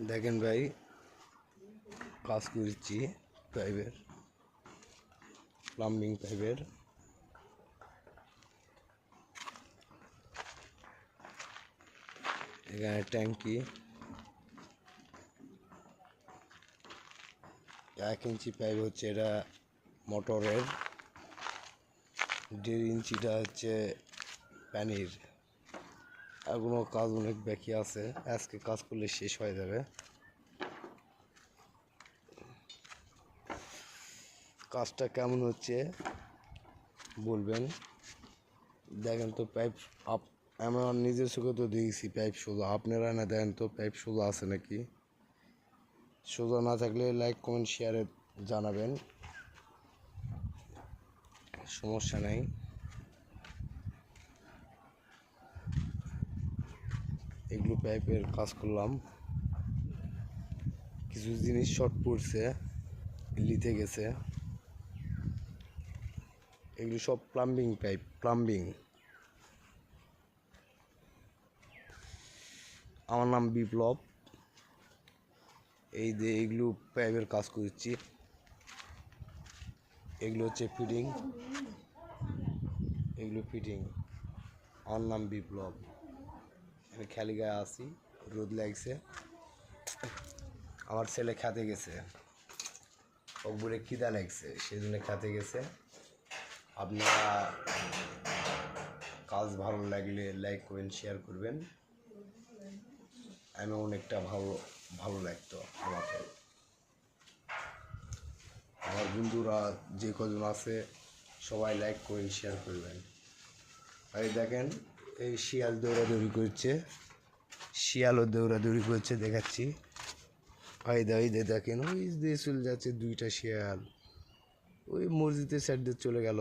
দেখেন ভাই, কাজ করছি পাইপের, প্লাম্বিং পাইপের। এখানে ট্যাঙ্কি 1 ইঞ্চি পাইপ হচ্ছে এটা মোটরের, 1.5 ইঞ্চিটা হচ্ছে পানির। এখনো কাজ অনেক বাকি আছে, আজকে কাজ করলে শেষ হয়ে যাবে। কাজটা কেমন হচ্ছে বলবেন। দেখেন তো পাইপ আমরা নিজের চোখে তো দেখেছি পাইপ সোজা, আপনারা না দেখেন তো পাইপ সোজা আছে নাকি। সোজা না থাকলে লাইক কমেন্ট শেয়ারে জানাবেন, সমস্যা নেই। এগুলো পাইপের কাজ করলাম, কিছু জিনিস শর্ট পড়ছে, লিতে গেছে। এগুলো সব প্লাম্বিং পাইপ, প্লাম্বিং। আমার নাম বিপ্লব। এই যে এগুলো পাইপের কাজ করছি, এগুলো হচ্ছে ফিটিং, এগুলো ফিটিং। আমার নাম বিপ্লব। আমি খালি গায়ে আসি, রোদ লাগছে। আমার ছেলে খেতে গেছে, ওপরে খিদা লাগছে, সেই জন্য খেতে গেছে। আপনারা কাজ ভালো লাগলে লাইক করবেন, শেয়ার করবেন। আমি অনেকটা ভালো লাগতো আমাকে। আমার বন্ধুরা যে কজন আছে সবাই লাইক করবেন, শেয়ার করবেন। আর দেখেন, এই শিয়াল দৌড়াদৌড়ি করছে, শিয়ালও দৌড়াদৌড়ি করছে, দেখাচ্ছি। এই দেখেন, ওই দিয়ে চলে যাচ্ছে 2টা শিয়াল, ওই মসজিদের সাইড দিয়ে চলে গেল।